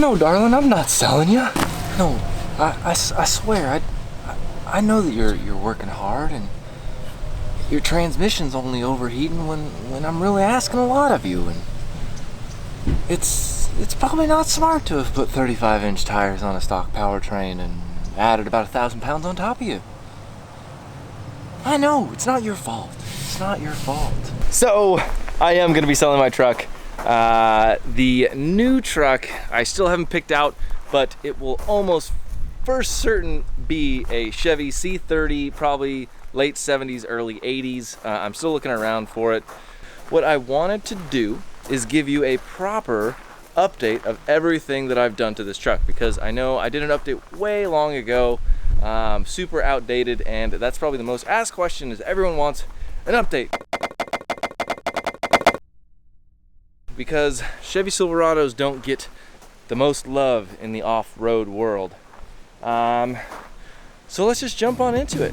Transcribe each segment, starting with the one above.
No, darling, I'm not selling you. No, I swear, I know that you're working hard and your transmission's only overheating when I'm really asking a lot of you, and it's probably not smart to have put 35-inch tires on a stock powertrain and added about 1,000 pounds on top of you. I know, it's not your fault. It's not your fault. So, I am gonna be selling my truck. The new truck I still haven't picked out, but it will almost for certain be a Chevy C30, probably late 70s, early 80s. I'm still looking around for it. What I wanted to do is give you a proper update of everything that I've done to this truck, because I know I did an update way long ago, super outdated, and that's probably the most asked question is everyone wants an update. Because Chevy Silverados don't get the most love in the off-road world. So let's just jump on into it.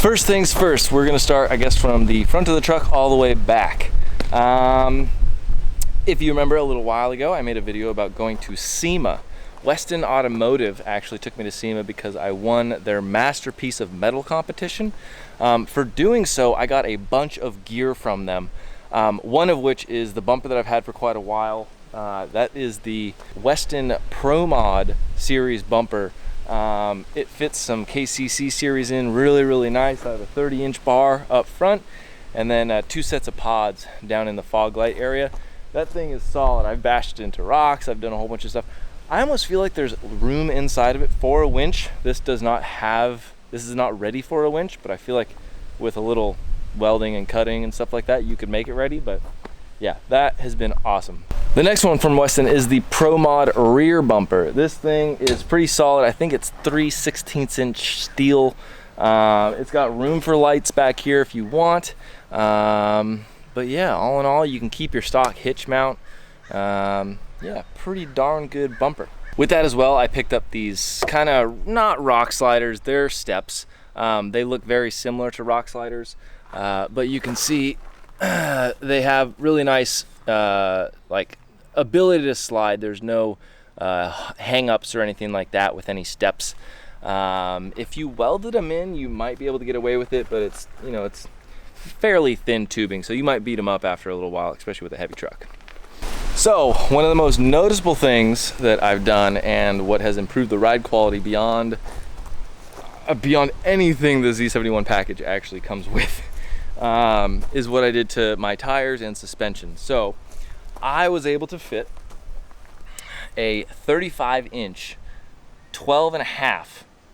First things first, we're gonna start, I guess, from the front of the truck all the way back. If you remember a little while ago, I made a video about going to SEMA. Weston Automotive actually took me to SEMA because I won their Masterpiece of Metal competition. For doing so, I got a bunch of gear from them. One of which is the bumper that I've had for quite a while. That is the Weston Pro Mod series bumper. It fits some KCC series in really nice. I have a 30-inch bar up front and then 2 sets of pods down in the fog light area. That thing is solid. I've bashed it into rocks. I've done a whole bunch of stuff. I almost feel like there's room inside of it for a winch. This is not ready for a winch, but I feel like with a little welding and cutting and stuff like that, you could make it ready. But yeah, that has been awesome. The next one from Weston is the Pro Mod rear bumper. This thing is pretty solid. I think it's 3/16-inch steel. It's got room for lights back here if you want. But yeah, all in all, you can keep your stock hitch mount. Yeah, pretty darn good bumper. With that as well, I picked up these kind of not rock sliders, they're steps. They look very similar to rock sliders, but you can see they have really nice like ability to slide. There's no hang-ups or anything like that with any steps. If you welded them in, you might be able to get away with it, but it's, you know, it's fairly thin tubing, so you might beat them up after a little while, especially with a heavy truck. So one of the most noticeable things that I've done, and what has improved the ride quality beyond anything the Z71 package actually comes with, is what I did to my tires and suspension. So I was able to fit a 35-inch 12.5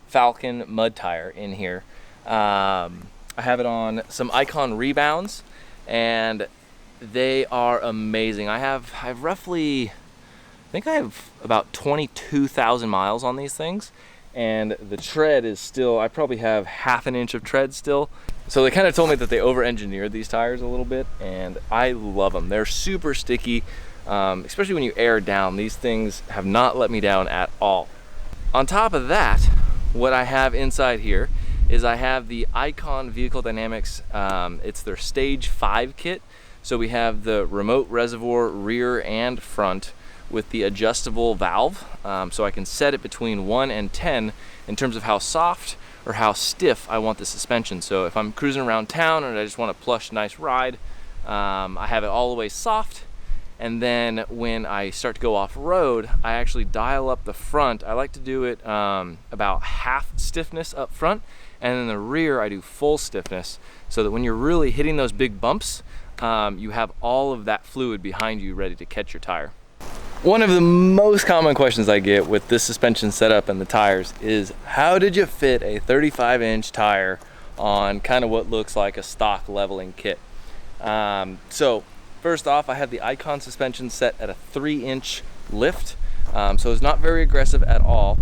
Falcon mud tire in here. I have it on some Icon rebounds, and they are amazing. I have roughly, I think I have about 22,000 miles on these things, and the tread is still, I probably have half an inch of tread still. So they kind of told me that they over-engineered these tires a little bit, and I love them. They're super sticky, especially when you air down. These things have not let me down at all. On top of that, what I have inside here is I have the Icon Vehicle Dynamics, it's their Stage 5 kit. So we have the remote reservoir rear and front with the adjustable valve, so I can set it between 1 and 10 in terms of how soft or how stiff I want the suspension. So if I'm cruising around town and I just want a plush, nice ride, I have it all the way soft. And then when I start to go off-road, I actually dial up the front. I like to do it about half stiffness up front, and in the rear I do full stiffness, so that when you're really hitting those big bumps, you have all of that fluid behind you ready to catch your tire. One of the most common questions I get with this suspension setup and the tires is, how did you fit a 35-inch tire on kind of what looks like a stock leveling kit? So first off, I have the Icon suspension set at a 3-inch lift, so it's not very aggressive at all.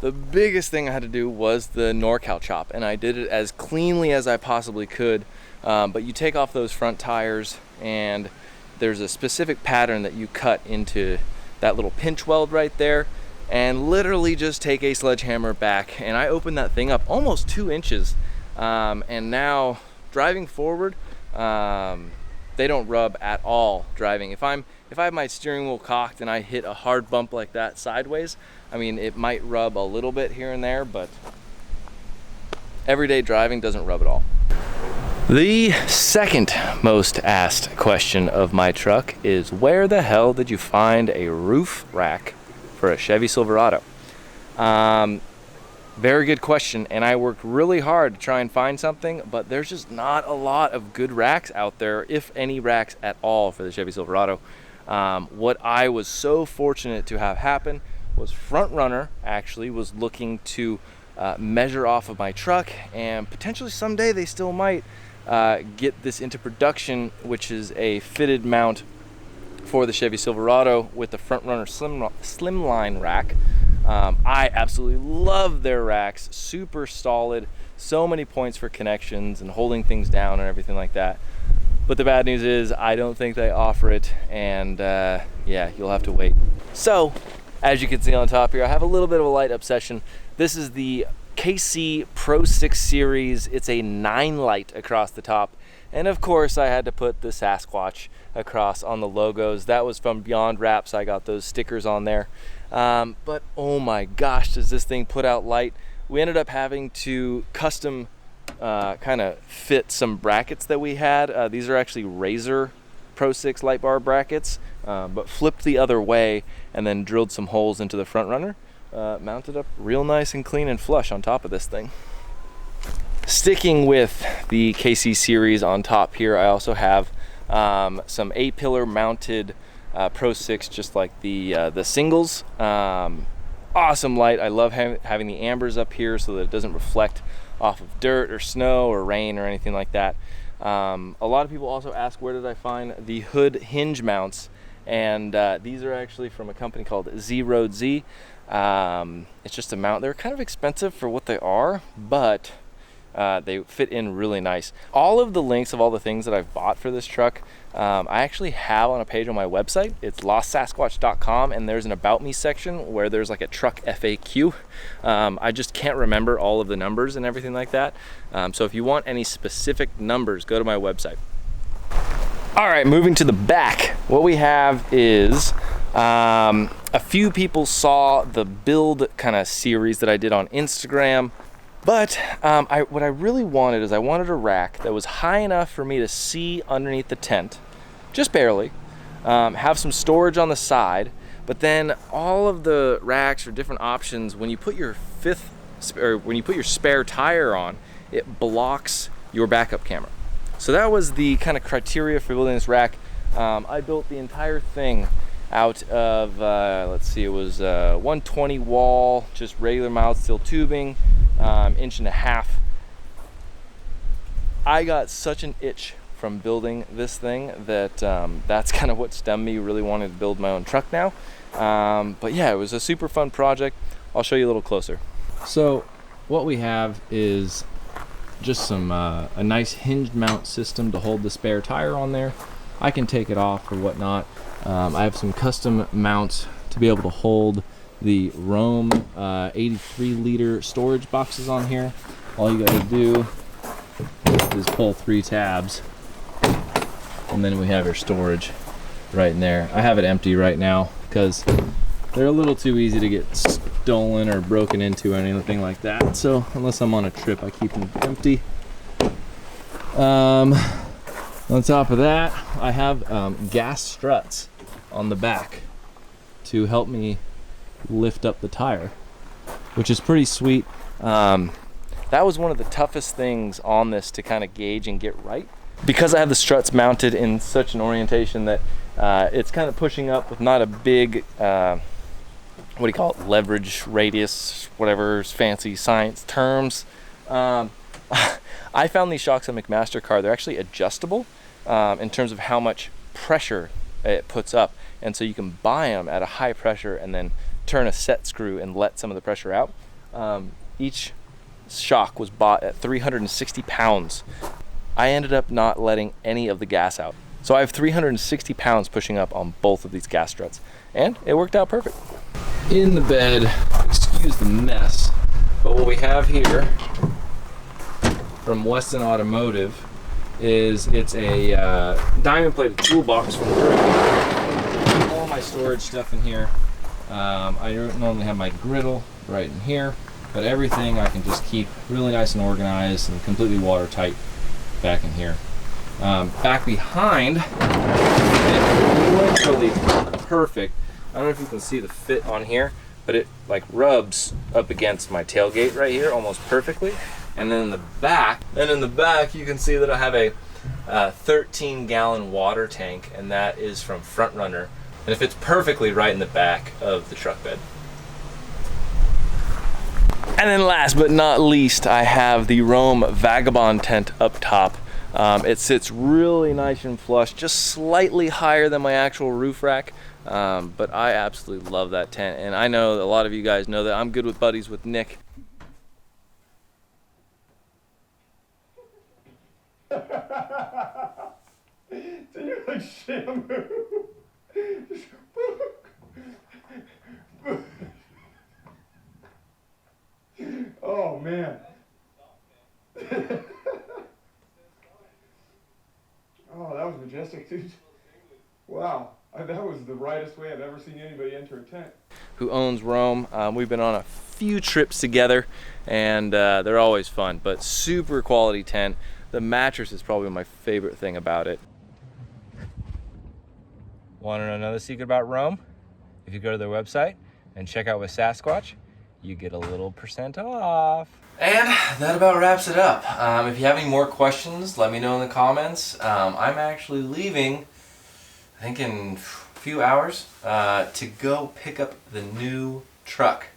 the biggest thing I had to do was the NorCal chop, and I did it as cleanly as I possibly could. But you take off those front tires, and there's a specific pattern that you cut into that little pinch weld right there, and literally just take a sledgehammer back, and I opened that thing up almost 2 inches. And now driving forward, they don't rub at all driving. If I have my steering wheel cocked and I hit a hard bump like that sideways, I mean, it might rub a little bit here and there, but everyday driving doesn't rub at all. The second most asked question of my truck is, where the hell did you find a roof rack for a Chevy Silverado? Very good question, and I worked really hard to try and find something, but there's just not a lot of good racks out there, if any racks at all, for the Chevy Silverado. What I was so fortunate to have happen was Front Runner actually was looking to measure off of my truck, and potentially someday they still might get this into production, which is a fitted mount for the Chevy Silverado with the Front Runner slimline rack. I absolutely love their racks, super solid, so many points for connections and holding things down and everything like that. But the bad news is I don't think they offer it, and yeah, you'll have to wait. So, as you can see on top here, I have a little bit of a light obsession. This is the KC Pro 6 Series. It's a 9 light across the top. And of course, I had to put the Sasquatch across on the logos. That was from Beyond Wraps. I got those stickers on there. But oh my gosh, does this thing put out light. We ended up having to custom kind of fit some brackets that we had. These are actually Razor Pro 6 light bar brackets, but flipped the other way and then drilled some holes into the Front Runner. Mounted up real nice and clean and flush on top of this thing. Sticking with the KC series on top here, I also have some A-pillar mounted Pro 6, just like the singles. Awesome light. I love having the ambers up here so that it doesn't reflect off of dirt or snow or rain or anything like that. A lot of people also ask, where did I find the hood hinge mounts? And these are actually from a company called Z-Road Z. It's just a mount. They're kind of expensive for what they are, but they fit in really nice. All of the links of all the things that I've bought for this truck, I actually have on a page on my website. It's lostsasquatch.com, and there's an About Me section where there's like a truck FAQ. I just can't remember all of the numbers and everything like that. So if you want any specific numbers, go to my website. All right, moving to the back. What we have is a few people saw the build kind of series that I did on Instagram. But what I really wanted is I wanted a rack that was high enough for me to see underneath the tent, just barely, have some storage on the side, but then all of the racks or different options, when you put your spare tire on, it blocks your backup camera. So that was the kind of criteria for building this rack. I built the entire thing out of, let's see, it was 120 wall, just regular mild steel tubing, 1.5 inches. I got such an itch from building this thing that that's kind of what stemmed me really wanting to build my own truck now. But yeah, it was a super fun project. I'll show you a little closer. So what we have is just some a nice hinged mount system to hold the spare tire on there. I can take it off or whatnot. I have some custom mounts to be able to hold the Rome 83 liter storage boxes on here. All you gotta do is pull 3 tabs, and then we have your storage right in there. I have it empty right now because they're a little too easy to get stolen or broken into or anything like that. So unless I'm on a trip, I keep them empty. On top of that, I have gas struts on the back to help me lift up the tire, which is pretty sweet. That was one of the toughest things on this to kind of gauge and get right, because I have the struts mounted in such an orientation that it's kind of pushing up with not a big what do you call it, leverage radius, whatever's fancy science terms. I found these shocks on McMaster-Carr. They're actually adjustable in terms of how much pressure it puts up, and so you can buy them at a high pressure and then turn a set screw and let some of the pressure out. Each shock was bought at 360 pounds. I ended up not letting any of the gas out. So I have 360 pounds pushing up on both of these gas struts, and it worked out perfect. In the bed, excuse the mess, but what we have here from Weston Automotive is it's a diamond plated toolbox from Overland. All my storage stuff in here. I normally have my griddle right in here, but everything I can just keep really nice and organized and completely watertight back in here. Back behind, literally perfect. I don't know if you can see the fit on here, but it like rubs up against my tailgate right here almost perfectly. And then in the back, you can see that I have a 13-gallon water tank, and that is from Front Runner, and it fits perfectly right in the back of the truck bed. And then last but not least, I have the Rome Vagabond tent up top. It sits really nice and flush, just slightly higher than my actual roof rack, but I absolutely love that tent, and I know that a lot of you guys know that I'm good with buddies with Nick. So you're like Shamu. Oh man. Oh, that was majestic, dude. Wow. That was the rightest way I've ever seen anybody enter a tent. Who owns Rome. We've been on a few trips together, and they're always fun, but super quality tent. The mattress is probably my favorite thing about it. Want to know another secret about Rome? If you go to their website and check out with Sasquatch, you get a little % off. And that about wraps it up. If you have any more questions, let me know in the comments. I'm actually leaving, I think in a few hours, to go pick up the new truck.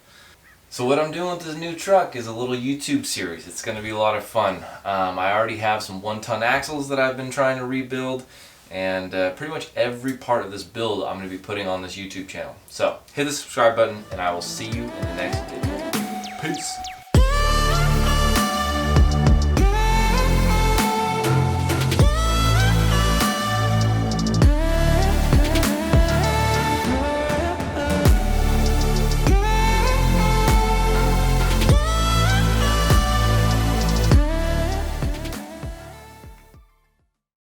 So what I'm doing with this new truck is a little YouTube series. It's going to be a lot of fun. I already have some 1-ton axles that I've been trying to rebuild, and pretty much every part of this build I'm going to be putting on this YouTube channel. So hit the subscribe button, and I will see you in the next video. Peace.